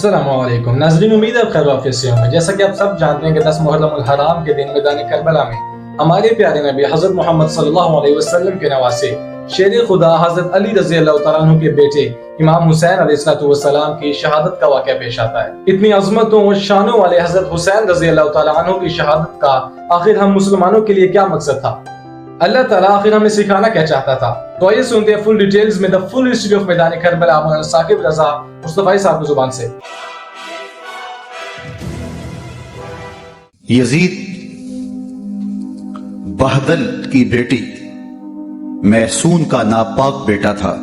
السلام علیکم ناظرین، امید ہے خیر وافیت سے ہوں گے۔ جیسا کہ آپ سب جانتے ہیں کہ 10 محرم الحرام کے دن میدان کربلا میں ہمارے پیارے نبی حضرت محمد صلی اللہ علیہ وسلم کے نواسے شیر خدا حضرت علی رضی اللہ تعالیٰ عنہ کے بیٹے امام حسین علیہ السلام کی شہادت کا واقعہ پیش آتا ہے۔ اتنی عظمتوں اور شانوں والے حضرت حسین رضی اللہ تعالیٰ عنہ کی شہادت کا آخر ہم مسلمانوں کے لیے کیا مقصد تھا؟ اللہ تعالیٰ آخر ہمیں سکھانا کیا چاہتا تھا؟ تو آئیے سنتے ہیں فل ڈیٹیلز میں دا فل ہسٹری آف میدان کربلا مولانا ثاقب رضا مصطفی صاحب کی زبان سے۔ یزید بہدل کی بیٹی محسون کا ناپاک بیٹا تھا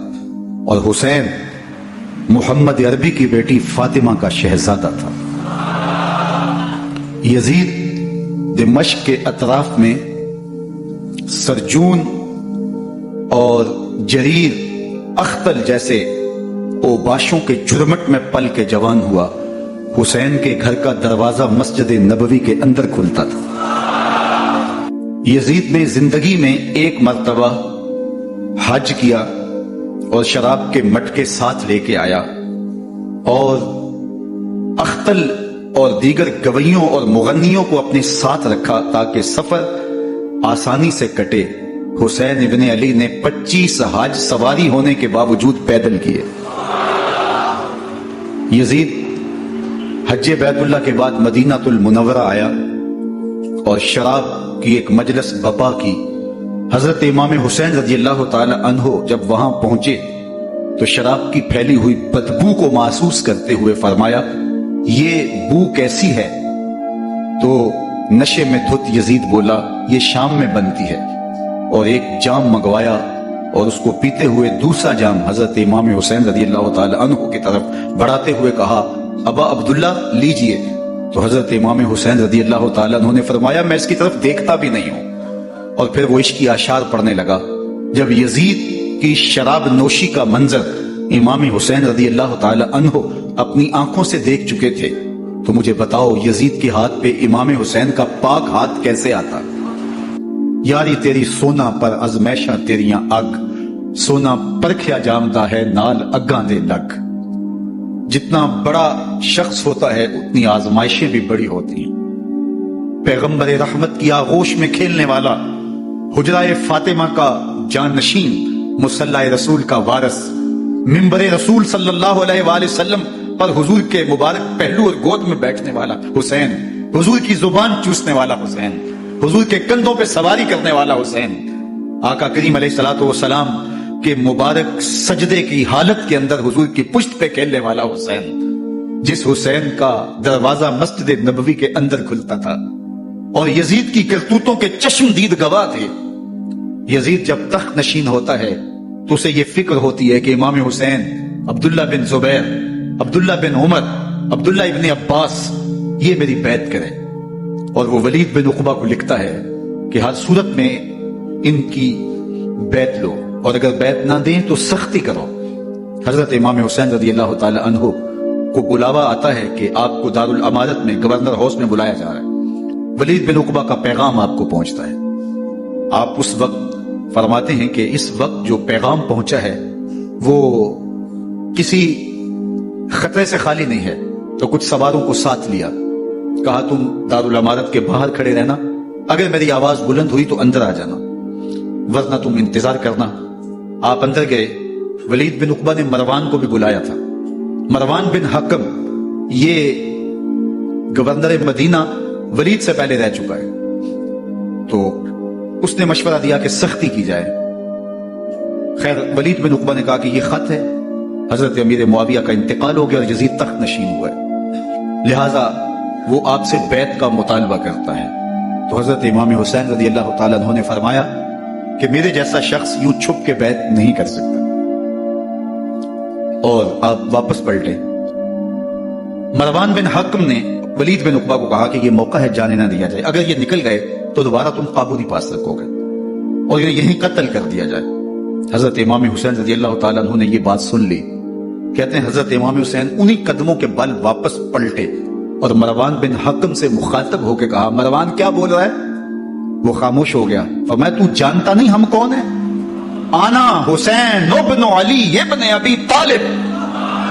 اور حسین محمد عربی کی بیٹی فاطمہ کا شہزادہ تھا۔ یزید دمشق کے اطراف میں سرجون اور جریر اختل جیسے اوباشوں کے جرمٹ میں پل کے جوان ہوا۔ حسین کے گھر کا دروازہ مسجد نبوی کے اندر کھلتا تھا۔ یزید نے زندگی میں ایک مرتبہ حج کیا اور شراب کے مٹکے ساتھ لے کے آیا اور اختل اور دیگر گویوں اور مغنیوں کو اپنے ساتھ رکھا تاکہ سفر آسانی سے کٹے۔ حسین ابن علی نے 25 حج سواری ہونے کے باوجود پیدل کیے۔ یزید حج بیت اللہ کے بعد مدینہ المنورہ آیا اور شراب کی ایک مجلس بپا کی۔ حضرت امام حسین رضی اللہ تعالی عنہ جب وہاں پہنچے تو شراب کی پھیلی ہوئی بدبو کو محسوس کرتے ہوئے فرمایا، یہ بو کیسی ہے؟ تو نشے میں دھت یزید بولا، یہ شام میں بنتی ہے، اور ایک جام منگوایا اور اس کو پیتے ہوئے دوسرا جام حضرت امام حسین رضی اللہ تعالی عنہ کی طرف بڑھاتے ہوئے کہا، ابا عبداللہ لیجئے۔ تو حضرت امام حسین رضی اللہ تعالیٰ عنہ نے فرمایا، میں اس کی طرف دیکھتا بھی نہیں ہوں، اور پھر وہ عشقی اشعار پڑھنے لگا۔ جب یزید کی شراب نوشی کا منظر امام حسین رضی اللہ تعالیٰ عنہ اپنی آنکھوں سے دیکھ چکے تھے تو مجھے بتاؤ یزید کے ہاتھ پہ امام حسین کا پاک ہاتھ کیسے آتا؟ یاری تیری سونا پر ازمیشہ تیریاں اگ، سونا پرکھیا جامدہ ہے نال اگاں دے لگ۔ جتنا بڑا شخص ہوتا ہے اتنی آزمائشیں بھی بڑی ہوتی ہیں۔ پیغمبر رحمت کی آغوش میں کھیلنے والا، حجرہ فاطمہ کا جانشین، مصلی رسول کا وارث، منبر رسول صلی اللہ علیہ وآلہ وسلم پر حضور کے مبارک پہلو اور گود میں بیٹھنے والا حسین، حضور کی زبان چوسنے والا حسین، حضور کے کندھوں پہ سواری کرنے والا حسین، آقا کریم علیہ الصلوۃ والسلام کہ مبارک سجدے کی حالت کے اندر حضور کی پشت پہ کھیلنے والا حسین، جس حسین کا دروازہ مسجد نبوی کے اندر کھلتا تھا اور یزید کی کرتوتوں کے چشم دید گواہ تھے۔ یزید جب تخت نشین ہوتا ہے تو اسے یہ فکر ہوتی ہے کہ امام حسین عبداللہ بن زبیر، عبداللہ بن عمر، عبداللہ ابن عباس یہ میری بیعت کرے، اور وہ ولید بن عقبہ کو لکھتا ہے کہ ہر صورت میں ان کی بیعت لو، اور اگر بیعت نہ دیں تو سختی کرو۔ حضرت امام حسین رضی اللہ تعالی عنہ کو بلاوا آتا ہے کہ آپ کو دارالامارت میں گورنر ہاؤس میں بلایا جا رہا ہے۔ ولید بن عقبہ کا پیغام آپ کو پہنچتا ہے۔ آپ اس وقت فرماتے ہیں کہ اس وقت جو پیغام پہنچا ہے وہ کسی خطرے سے خالی نہیں ہے، تو کچھ سواروں کو ساتھ لیا، کہا تم دارالامارت کے باہر کھڑے رہنا، اگر میری آواز بلند ہوئی تو اندر آ جانا، ورنہ تم انتظار کرنا۔ آپ اندر گئے۔ ولید بن عقبہ نے مروان کو بھی بلایا تھا۔ مروان بن حکم یہ گورنر مدینہ ولید سے پہلے رہ چکا ہے، تو اس نے مشورہ دیا کہ سختی کی جائے۔ خیر ولید بن عقبہ نے کہا کہ یہ خط ہے، حضرت امیر معاویہ کا انتقال ہو گیا اور یزید تخت نشین ہوا ہے، لہٰذا وہ آپ سے بیعت کا مطالبہ کرتا ہے۔ تو حضرت امام حسین رضی اللہ تعالیٰ عنہ نے فرمایا کہ میرے جیسا شخص یوں چھپ کے بیعت نہیں کر سکتا، اور آپ واپس پلٹے۔ مروان بن حکم نے ولید بن عقبہ کو کہا کہ یہ موقع ہے جانے نہ دیا جائے، اگر یہ نکل گئے تو دوبارہ تم قابو نہیں پا سکو گے اور یہیں قتل کر دیا جائے۔ حضرت امام حسین رضی اللہ تعالیٰ عنہ نے یہ بات سن لی۔ کہتے ہیں حضرت امام حسین انہی قدموں کے بل واپس پلٹے اور مروان بن حکم سے مخاطب ہو کے کہا، مروان کیا بول رہا ہے؟ وہ خاموش ہو گیا۔ فرمایا، تو جانتا نہیں ہم کون ہیں؟ آنا حسین ابن علی ابن ابی طالب،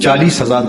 40,000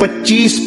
25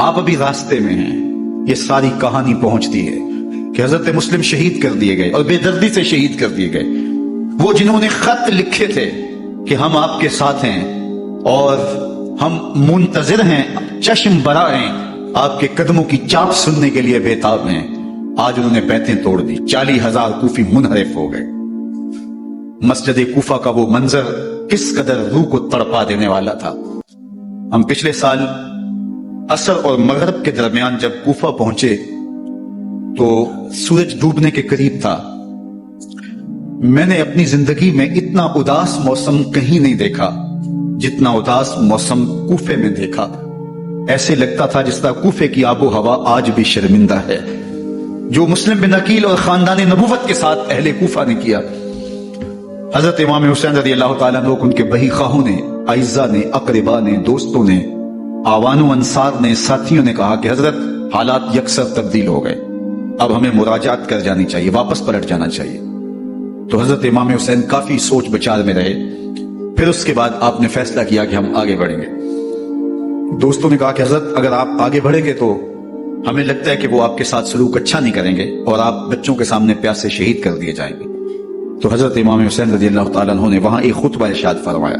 آپ ابھی راستے میں ہیں. یہ ساری کہانی پہنچتی ہے کہ حضرت مسلم شہید کر دیے گئے اور بے دردی سے شہید کر دیے گئے. وہ جنہوں نے خط لکھے تھے کہ ہم آپ کے ساتھ ہیں اور ہم منتظر ہیں، چشم برا ہیں، آپ کے قدموں کی چاپ سننے کے لیے بےتاب ہیں، آج انہوں نے بیعتیں توڑ دی. 40,000 کوفی منحرف ہو گئے. مسجد کوفہ کا وہ منظر کس قدر روح کو تڑپا دینے والا تھا. ہم پچھلے سال عصر اور مغرب کے درمیان جب کوفہ پہنچے تو سورج ڈوبنے کے قریب تھا. میں نے اپنی زندگی میں اتنا اداس موسم کہیں نہیں دیکھا جتنا اداس موسم کوفے میں دیکھا. ایسے لگتا تھا جس طرح کوفے کی آب و ہوا آج بھی شرمندہ ہے. جو مسلم بن عقیل اور خاندان نبوت کے ساتھ اہل کوفہ نے کیا، حضرت امام حسین رضی اللہ تعالیٰ عنہ، ان کے بہی خواہوں نے، اعزاء نے، اقربا نے، دوستوں نے، آوان و انصار نے، ساتھیوں نے کہا کہ حضرت حالات یکسر تبدیل ہو گئے، اب ہمیں مراجعت کر جانی چاہیے، واپس پلٹ جانا چاہیے. تو حضرت امام حسین کافی سوچ بچار میں رہے. پھر اس کے بعد آپ نے فیصلہ کیا کہ ہم آگے بڑھیں گے. دوستوں نے کہا کہ حضرت اگر آپ آگے بڑھیں گے تو ہمیں لگتا ہے کہ وہ آپ کے ساتھ سلوک اچھا نہیں کریں گے اور آپ بچوں کے سامنے پیاسے شہید کر دیے جائیں گے. تو حضرت امام حسین رضی اللہ تعالیٰ عنہ نے وہاں ایک خطبہ ارشاد فرمایا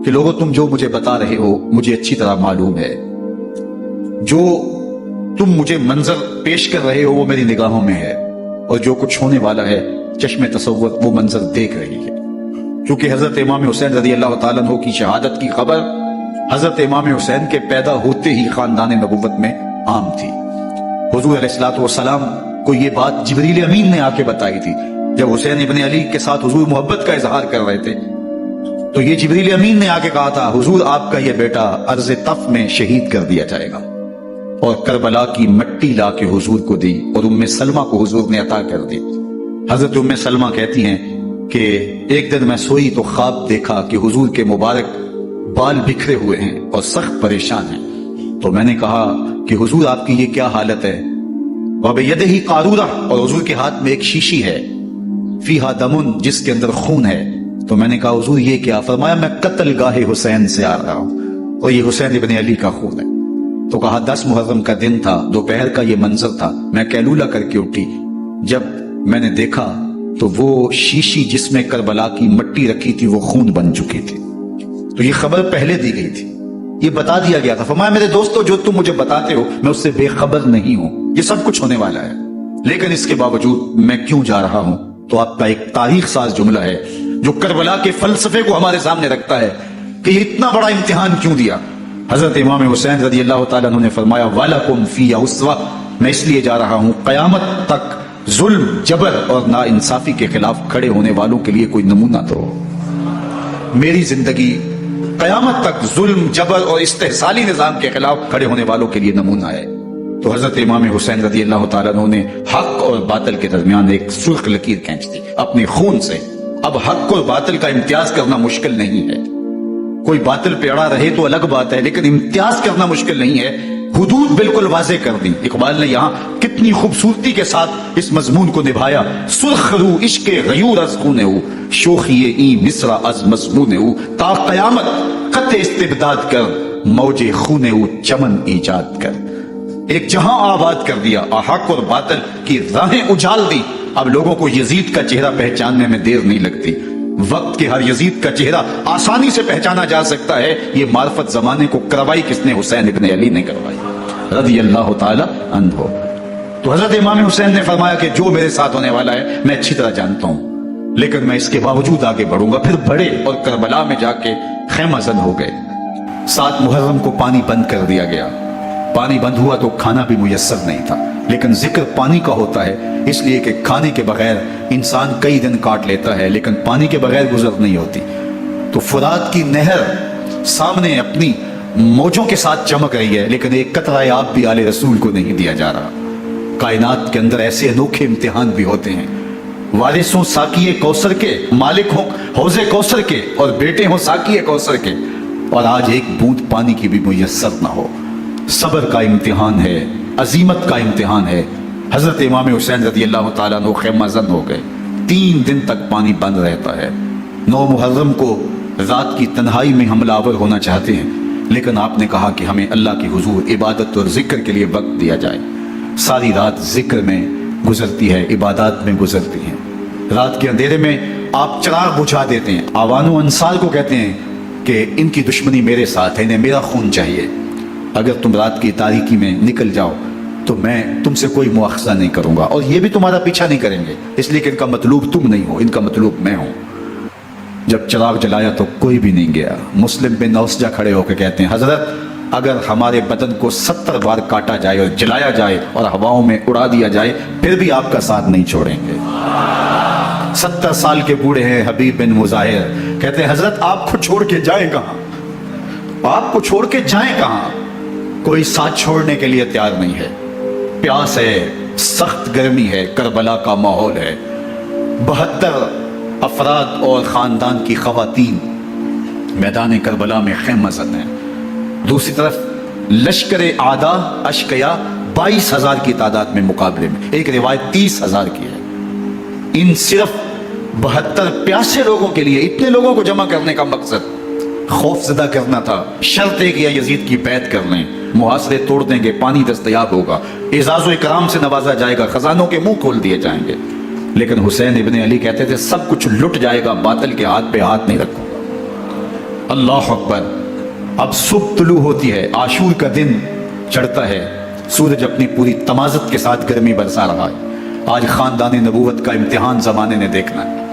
کہ لوگوں، تم جو مجھے بتا رہے ہو مجھے اچھی طرح معلوم ہے. جو تم مجھے منظر پیش کر رہے ہو وہ میری نگاہوں میں ہے، اور جو کچھ ہونے والا ہے چشم تصور وہ منظر دیکھ رہی ہے. کیونکہ حضرت امام حسین رضی اللہ تعالیٰ عنہ کی شہادت کی خبر حضرت امام حسین کے پیدا ہوتے ہی خاندان نبوت میں عام تھی. حضور علیہ الصلوۃ والسلام کو یہ بات جبریل امین نے آ کے بتائی تھی. جب حسین ابن علی کے ساتھ حضور محبت کا اظہار کر رہے تھے تو یہ جبریل امین نے آ کے کہا تھا، حضور آپ کا یہ بیٹا عرض طف میں شہید کر دیا جائے گا. اور کربلا کی مٹی لا کے حضور کو دی اور ام سلمہ کو حضور نے عطا کر دی. حضرت ام سلمہ کہتی ہیں کہ ایک دن میں سوئی تو خواب دیکھا کہ حضور کے مبارک بال بکھرے ہوئے ہیں اور سخت پریشان ہیں. تو میں نے کہا کہ حضور آپ کی یہ کیا حالت ہے؟ وَبِيَدِهِ قَارُورَةٌ، اور حضور کے ہاتھ میں ایک شیشی ہے، فیہا دمن، جس کے اندر خون ہے. تو میں نے کہا حضور یہ کیا؟ فرمایا میں قتل گاہ حسین سے آ رہا ہوں اور یہ حسین ابن علی کا خون ہے. تو کہا 10 محرم کا دن تھا، دوپہر کا یہ منظر تھا، میں قیلولہ کر کے اٹھی. جب میں نے دیکھا تو وہ شیشی جس میں کربلا کی مٹی رکھی تھی وہ خون بن چکی تھی. تو یہ خبر پہلے دی گئی تھی، یہ بتا دیا گیا تھا. فرمایا میرے دوستو، جو تم مجھے بتاتے ہو میں اس سے بے خبر نہیں ہوں، یہ سب کچھ ہونے والا ہے. لیکن اس کے باوجود میں کیوں جا رہا ہوں؟ تو آپ کا ایک تاریخ ساز جملہ ہے جو کربلا کے فلسفے کو ہمارے سامنے رکھتا ہے کہ یہ اتنا بڑا امتحان کیوں دیا. حضرت امام حسین رضی اللہ تعالیٰ عنہ نے فرمایا وَلَكُمْ فِيَ أُسْوَةٌ، میں اس لیے جا رہا ہوں قیامت تک ظلم، جبر اور ناانصافی کے خلاف کھڑے ہونے والوں کے لیے کوئی نمونہ تو ہو. میری زندگی قیامت تک ظلم، جبر اور استحصالی نظام کے خلاف کھڑے ہونے والوں کے لیے نمونہ ہے. تو حضرت امام حسین رضی اللہ تعالیٰ عنہ نے حق اور باطل کے درمیان ایک سرخ لکیر کھینچ دی اپنے خون سے. اب حق اور باطل کا امتیاز کرنا مشکل نہیں ہے. کوئی باطل پہ اڑا رہے تو الگ بات ہے، لیکن امتیاز کرنا مشکل نہیں ہے. حدود بالکل واضح کر دی. اقبال نے یہاں کتنی خوبصورتی کے ساتھ اس مضمون کو نبھایا. سرخ رو عشق غیور از خونے ہو، شوخی ای مصرع از مضمون ہو، تا قیامت خط استبداد کر، موج خونے ہو چمن ایجاد کر. ایک جہاں آباد کر دیا، حق اور باطل کی راہیں اجال دی. اب لوگوں کو یزید کا چہرہ پہچاننے میں دیر نہیں لگتی. وقت کے ہر یزید کا چہرہ آسانی سے پہچانا جا سکتا ہے. یہ معرفت زمانے کو کروائی کس نے؟ حسین ابن علی نے کروائی رضی اللہ تعالی عنہ. تو حضرت امام حسین نے فرمایا کہ جو میرے ساتھ ہونے والا ہے میں اچھی طرح جانتا ہوں، لیکن میں اس کے باوجود آگے بڑھوں گا. پھر بڑھے اور کربلا میں جا کے خیمہ زن ہو گئے. 7 محرم کو پانی بند کر دیا گیا. پانی بند ہوا تو کھانا بھی میسر نہیں تھا، لیکن ذکر پانی کا ہوتا ہے اس لیے کہ کھانے کے بغیر انسان کئی دن کاٹ لیتا ہے، لیکن پانی کے بغیر گزر نہیں ہوتی. تو فرات کی نہر سامنے اپنی موجوں کے ساتھ چمک رہی ہے، لیکن ایک قطرہ آب بھی آل رسول کو نہیں دیا جا رہا. کائنات کے اندر ایسے انوکھے امتحان بھی ہوتے ہیں. وارث ہوں ساقی کوثر کے، مالک ہوں حوض کوثر کے، اور بیٹے ہوں ساقی کوثر کے، اور آج ایک بوند پانی کی بھی میسر نہ ہو. صبر کا امتحان ہے، عزیمت کا امتحان ہے. حضرت امام حسین رضی اللہ تعالیٰ عنہ خیمہ زن ہو گئے. 3 دن تک پانی بند رہتا ہے. 9 محرم کو رات کی تنہائی میں حملہ آور ہونا چاہتے ہیں، لیکن آپ نے کہا کہ ہمیں اللہ کی حضور عبادت اور ذکر کے لیے وقت دیا جائے۔ ساری رات ذکر میں گزرتی ہے، عبادات میں گزرتی ہے۔ رات کے اندھیرے میں آپ چراغ بجھا دیتے ہیں۔ آوان و انصار کو کہتے ہیں کہ ان کی دشمنی میرے ساتھ ہے، انہیں میرا خون چاہیے، اگر تم رات کی تاریکی میں نکل جاؤ تو میں تم سے کوئی مواخذہ نہیں کروں گا، اور یہ بھی تمہارا پیچھا نہیں کریں گے، اس لیے کہ ان کا مطلوب تم نہیں ہو، ان کا مطلوب میں ہوں۔ جب چراغ جلایا تو کوئی بھی نہیں گیا۔ مسلم بن اوسجہ کھڑے ہو کے کہتے ہیں حضرت اگر ہمارے بدن کو 70 بار کاٹا جائے اور جلایا جائے اور ہواؤں میں اڑا دیا جائے پھر بھی آپ کا ساتھ نہیں چھوڑیں گے۔ 70 سال کے بوڑھے ہیں حبیب بن مظاہر، کہتے ہیں حضرت آپ کو چھوڑ کے جائیں کہاں، آپ کو چھوڑ کے جائیں کہاں؟ کوئی ساتھ چھوڑنے کے لیے تیار نہیں ہے۔ پیاس ہے، سخت گرمی ہے، کربلا کا ماحول ہے، 72 افراد اور خاندان کی خواتین میدان کربلا میں خیمہ زن ہیں۔ دوسری طرف لشکر اعداء اشقیا 22,000 کی تعداد میں مقابلے میں، ایک روایت 30,000 کی ہے۔ ان صرف 72 پیاسے لوگوں کے لیے اتنے لوگوں کو جمع کرنے کا مقصد خوف زدہ کرنا تھا۔ شرط ہے کہ یا یزید کی بیعت کر لیں، محاصرے توڑ دیں گے، پانی دستیاب ہوگا، اعزاز و اکرام سے نوازا جائے گا، خزانوں کے منہ کھول دیے جائیں گے۔ لیکن حسین ابن علی کہتے تھے سب کچھ لٹ جائے گا، باطل کے ہاتھ پہ ہاتھ نہیں رکھوں گا۔ اللہ اکبر۔ اب صبح طلوع ہوتی ہے، عاشور کا دن چڑھتا ہے، سورج اپنی پوری تمازت کے ساتھ گرمی برسا رہا ہے۔ آج خاندان نبوت کا امتحان زمانے نے دیکھنا ہے۔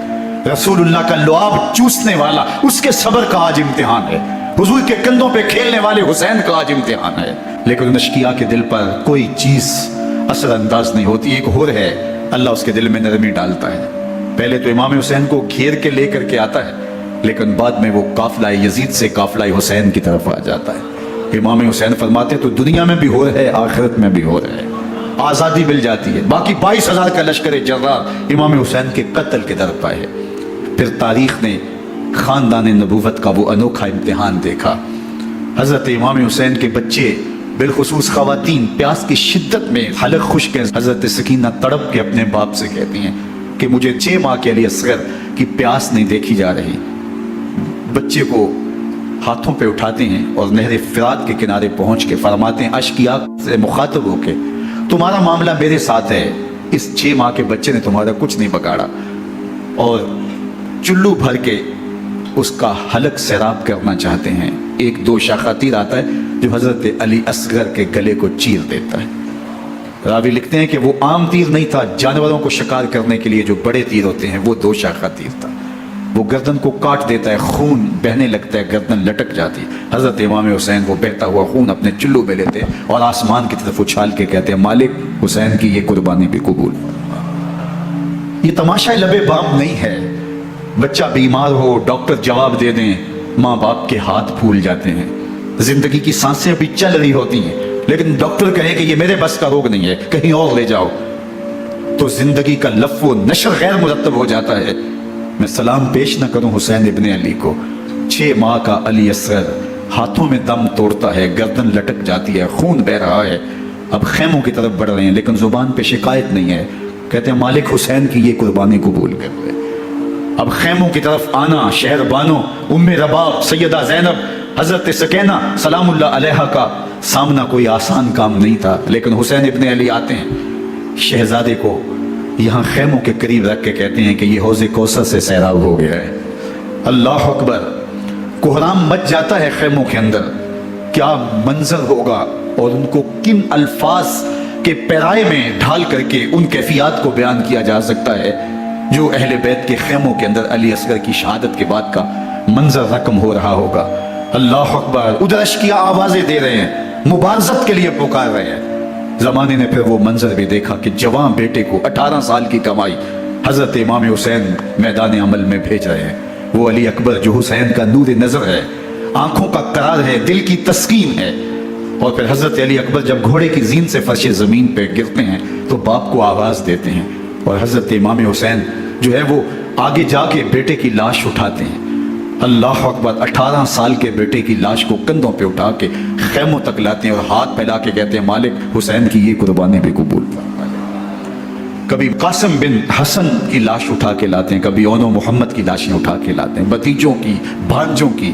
رسول اللہ کا لعاب چوسنے والا اس کے صبر کا آج امتحان ہے، حضور کے کندھوں پہ کھیلنے والے حسین کا آج امتحان ہے۔ لیکن اشقیاء کے دل پر کوئی چیز اثر انداز نہیں ہوتی۔ ایک ہور ہے، اللہ اس کے دل میں نرمی ڈالتا ہے۔ پہلے تو امام حسین کو گھیر کے لے کر کے آتا ہے، لیکن بعد میں وہ قافلہ یزید سے قافلہ حسین کی طرف آ جاتا ہے۔ امام حسین فرماتے تو دنیا میں بھی ہو ہے، آخرت میں بھی ہو ہے، آزادی مل جاتی ہے۔ باقی 22,000 کا لشکر جرار امام حسین کے قتل کے طرف آئے۔ پھر تاریخ نے خاندان نبوت کا وہ انوکھا امتحان دیکھا۔ حضرت امام حسین کے بچے بالخصوص خواتین پیاس کی شدت میں حلق خشک ہیں۔ حضرت سکینہ تڑپ کے اپنے باپ سے کہتی ہیں کہ مجھے 6 ماہ کے علی اصغر کی پیاس نہیں دیکھی جا رہی۔ بچے کو ہاتھوں پہ اٹھاتے ہیں اور نہر فرات کے کنارے پہنچ کے فرماتے ہیں اشقیاء سے مخاطب ہو کے تمہارا معاملہ میرے ساتھ ہے، اس 6 ماہ کے بچے نے تمہارا کچھ نہیں بگاڑا، اور چلو بھر کے اس کا حلق سیراب کرنا چاہتے ہیں۔ ایک 2 شاخہ تیر آتا ہے جو حضرت علی اصغر کے گلے کو چیر دیتا ہے۔ راوی لکھتے ہیں کہ وہ عام تیر نہیں تھا، جانوروں کو شکار کرنے کے لیے جو بڑے تیر ہوتے ہیں وہ 2 شاخہ تیر تھا۔ وہ گردن کو کاٹ دیتا ہے، خون بہنے لگتا ہے، گردن لٹک جاتی۔ حضرت امام حسین وہ بہتا ہوا خون اپنے چلو میں لیتے اور آسمان کی طرف اچھال کے کہتے ہیں مالک حسین کی یہ قربانی بھی قبول۔ یہ تماشا لبے بام نہیں ہے۔ بچہ بیمار ہو، ڈاکٹر جواب دے دیں، ماں باپ کے ہاتھ پھول جاتے ہیں۔ زندگی کی سانسیں ابھی چل رہی ہوتی ہیں، لیکن ڈاکٹر کہے کہ یہ میرے بس کا روگ نہیں ہے، کہیں اور لے جاؤ، تو زندگی کا لف و نشر غیر مرتب ہو جاتا ہے۔ میں سلام پیش نہ کروں حسین ابن علی کو، 6 ماہ کا علی اصغر ہاتھوں میں دم توڑتا ہے، گردن لٹک جاتی ہے، خون بہ رہا ہے۔ اب خیموں کی طرف بڑھ رہے ہیں، لیکن زبان پہ شکایت نہیں ہے، کہتے ہیں مالک حسین کی یہ قربانی قبول کر لے۔ اب خیموں کی طرف آنا، شہر بانو، ام رباب، سیدہ زینب، حضرت سکینہ سلام اللہ علیہا کا سامنا کوئی آسان کام نہیں تھا، لیکن حسین ابن علی آتے ہیں، شہزادے کو یہاں خیموں کے قریب رکھ کے کہتے ہیں کہ یہ حوض کوثر سے سیراب ہو گیا ہے۔ اللہ اکبر۔ کوہرام مچ جاتا ہے خیموں کے اندر، کیا منظر ہوگا، اور ان کو کن الفاظ کے پیرائے میں ڈھال کر کے ان کیفیات کو بیان کیا جا سکتا ہے جو اہل بیت کے خیموں کے اندر علی اصغر کی شہادت کے بعد کا منظر رقم ہو رہا ہوگا۔ اللہ اکبر۔ ادھر اشقیاء آوازیں دے رہے ہیں، مبارزت کے لیے پکار رہے ہیں۔ زمانے نے پھر وہ منظر بھی دیکھا کہ جوان بیٹے کو 18 سال کی کمائی حضرت امام حسین میدان عمل میں بھیج رہے ہیں۔ وہ علی اکبر جو حسین کا نور نظر ہے، آنکھوں کا قرار ہے، دل کی تسکین ہے۔ اور پھر حضرت علی اکبر جب گھوڑے کی زین سے فرش زمین پہ گرتے ہیں تو باپ کو آواز دیتے ہیں، اور حضرت امام حسین جو ہے وہ آگے جا کے بیٹے کی لاش اٹھاتے ہیں۔ اللہ اکبر۔ 18 سال کے بیٹے کی لاش کو کندھوں پہ اٹھا کے خیموں تک لاتے ہیں اور ہاتھ پھیلا کے کہتے ہیں مالک حسین کی یہ قربانی بھی قبول۔ کبھی قاسم بن حسن کی لاش اٹھا کے لاتے ہیں، کبھی اونو محمد کی لاشیں اٹھا کے لاتے ہیں، بھتیجوں کی، بھانجوں کی،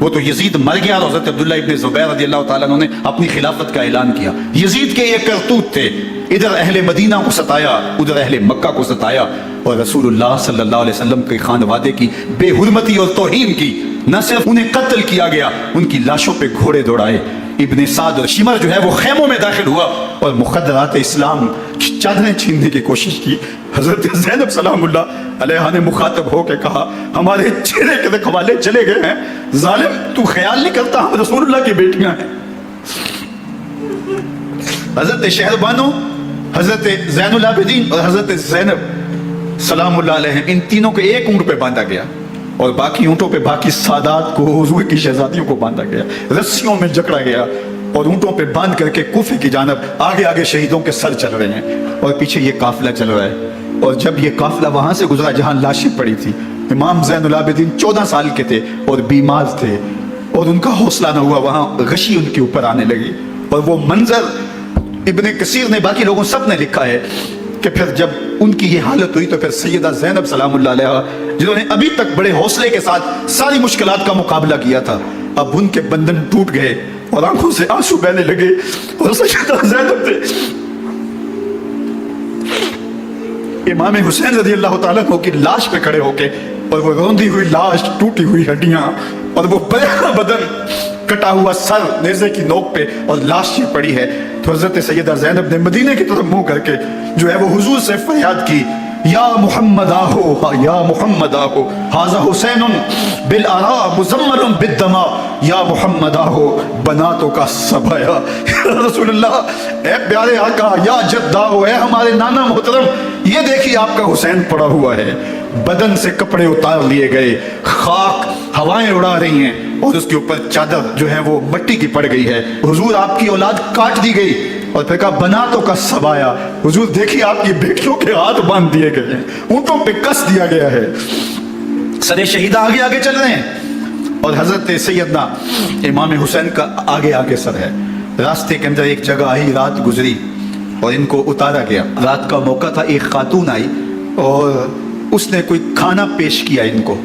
وہ تو یزید مر گیا اور حضرت عبداللہ ابن زبیر رضی اللہ تعالیٰ عنہ نے اپنی خلافت کا اعلان کیا. یزید کے یہ کرتوت تھے، ادھر اہل مدینہ کو ستایا، ادھر اہل مکہ کو ستایا، اور رسول اللہ صلی اللہ علیہ وسلم کے خانوادے کی بے حرمتی اور توہین کی. نہ صرف انہیں قتل کیا گیا، ان کی لاشوں پہ گھوڑے دوڑائے. ابن سعد اور شمر جو ہے وہ خیموں میں داخل ہوا اور مخدرات اسلام کی چادریں چھیننے کی کوشش کی. حضرت زینب سلام اللہ علیہ نے مخاطب ہو کے کہا ہمارے چہرے کے رکھوالے چلے گئے ہیں، ظالم تو خیال نہیں کرتا ہم رسول اللہ کی بیٹیاں ہیں. حضرت شہربانو، حضرت زین العابدین اور حضرت زینب سلام اللہ علیہ ان تینوں کو ایک اونٹ پہ باندھا گیا اور باقی اونٹوں پہ باقی سادات کو، حضور کی شہزادیوں کو باندھا گیا، رسیوں میں جکڑا گیا اور اونٹوں پہ باندھ کر کے کوفے کی جانب آگے آگے شہیدوں کے سر چل رہے ہیں اور پیچھے یہ قافلہ چل رہا ہے. اور جب یہ قافلہ وہاں سے گزرا جہاں لاشیں پڑی تھی، امام زین العابدین 14 سال کے تھے اور بیمار تھے اور ان کا حوصلہ نہ ہوا، وہاں غشی ان کے اوپر آنے لگی. اور وہ منظر ابن کثیر نے، باقی لوگوں سب نے لکھا ہے کہ پھر جب ان کی یہ حالت ہوئی تو پھر سیدہ زینب سلام اللہ علیہ جنہوں نے ابھی تک بڑے حوصلے کے ساتھ ساری مشکلات کا مقابلہ کیا تھا، اب ان کے بندن ٹوٹ گئے اور آنکھوں سے آنسو بہنے لگے اور سیدہ زینب تھے امام حسین رضی اللہ تعالیٰ عنہ کی لاش پہ کھڑے ہو کے، اور وہ روندی ہوئی لاش، ٹوٹی ہوئی ہڈیاں اور وہ بڑا بدن، کٹا ہوا سر نیزے کی نوک پہ اور لاش یہ پڑی ہے. تو حضرت سیدہ زینب نے مدینے کی طرف منہ کر کے جو ہے وہ حضور سے فریاد کی، یا محمد آہو، یا محمد آہو، ھذا حسین بالآراء مزمل بالدماء، یا محمد آہو بناتوں کا سبایا. رسول اللہ، اے پیارے آقا، یا جداؤ، اے ہمارے نانا محترم، یہ دیکھیے آپ کا حسین پڑا ہوا ہے، بدن سے کپڑے اتار لیے گئے، خاک ہوائیں اڑا رہی ہیں اور اس کے اوپر چادر جو ہے وہ مٹی کی پڑ گئی ہے. حضور آپ کی اولاد کاٹ دی گئی اور پھر کہا بناتوں کا سبایا. حضور دیکھیے آپ کی بیٹیوں کے ہاتھ باندھ دیے گئے ہیں، اونٹوں پہ کس دیا گیا ہے. سر شہیدہ آگے آگے چل رہے ہیں اور حضرت سیدنا امام حسین کا آگے آگے سر ہے. راستے کے اندر ایک جگہ آئی، رات گزری اور ان کو اتارا گیا. رات کا موقع تھا، ایک خاتون آئی اور اس نے کوئی کھانا پیش کیا ان کو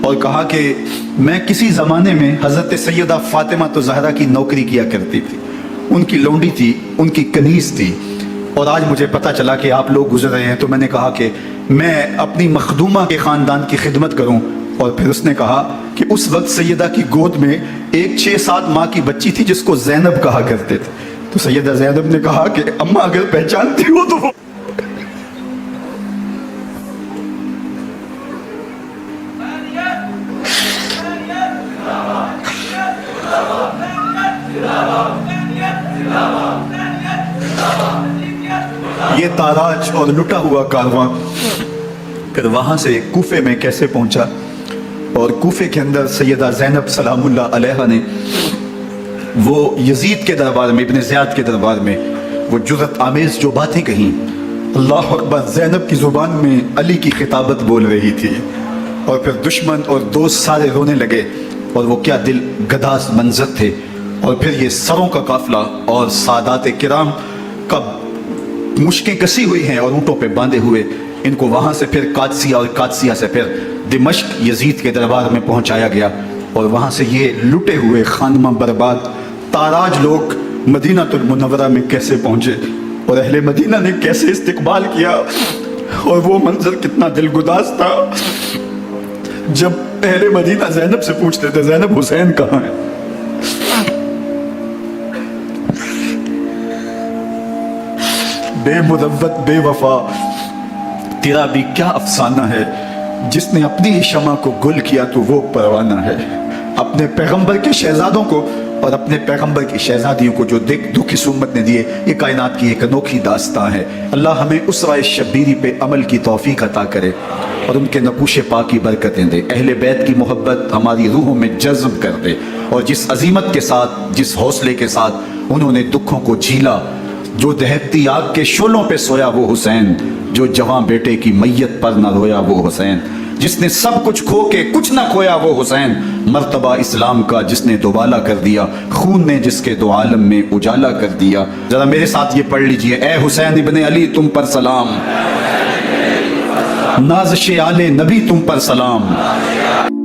اور کہا کہ میں کسی زمانے میں حضرت سیدہ فاطمہ تو زہرا کی نوکری کیا کرتی تھی، ان کی لونڈی تھی، ان کی کنیز تھی، اور آج مجھے پتا چلا کہ آپ لوگ گزر رہے ہیں تو میں نے کہا کہ میں اپنی مخدومہ کے خاندان کی خدمت کروں. اور پھر اس نے کہا کہ اس وقت سیدہ کی گود میں ایک 6-7 ماہ کی بچی تھی جس کو زینب کہا کرتے تھے. تو سیدہ زینب نے کہا کہ اماں اگر پہچانتی ہو تو یہ تاراج اور لٹا ہوا کارواں پھر وہاں سے کوفے میں کیسے پہنچا. اور کوفے کے اندر سیدہ زینب سلام اللہ علیہ نے وہ یزید کے دربار میں، ابن زیاد کے دربار میں وہ جرأت آمیز جو باتیں کہیں، اللہ اکبر، زینب کی زبان میں علی کی خطابت بول رہی تھی اور پھر دشمن اور دوست سارے رونے لگے. اور وہ کیا دل گداز منظر تھے. اور پھر یہ سروں کا قافلہ اور سادات کرام کا مشکیں کسی ہوئی ہیں اور اونٹوں پہ باندھے ہوئے، ان کو وہاں سے پھر قادسیہ اور قادسیہ سے پھر دمشق یزید کے دربار میں پہنچایا گیا. اور وہاں سے یہ لٹے ہوئے خانمہ برباد تاراج لوگ مدینہ المنورہ میں کیسے پہنچے اور اہل مدینہ نے کیسے استقبال کیا. اور وہ منظر کتنا دل گداز تھا جب اہل مدینہ زینب سے پوچھتے تھے زینب حسین کہاں ہے. بے مدوت بے وفا تیرا بھی کیا افسانہ ہے، جس نے اپنی شمع کو گل کیا تو وہ پروانہ ہے. اپنے پیغمبر کے شہزادوں کو اور اپنے پیغمبر کی شہزادیوں کو جو دکھ اس امت نے دیے، یہ کائنات کی ایک انوکھی داستان ہے. اللہ ہمیں اسوہ شبیری پہ عمل کی توفیق عطا کرے اور ان کے نقوش پاک کی برکتیں دے. اہل بیت کی محبت ہماری روحوں میں جذب کر دے اور جس عظیمت کے ساتھ، جس حوصلے کے ساتھ انہوں نے دکھوں کو جھیلا، جو دہکتی آگ کے شعلوں پہ سویا وہ حسین، جو جوان بیٹے کی میت پر نہ رویا وہ حسین، جس نے سب کچھ کھو کے کچھ نہ کھویا وہ حسین، مرتبہ اسلام کا جس نے دوبالا کر دیا، خون نے جس کے دو عالم میں اجالا کر دیا. ذرا میرے ساتھ یہ پڑھ لیجئے، اے حسین ابن علی تم پر سلام، نازش آل نبی تم پر سلام.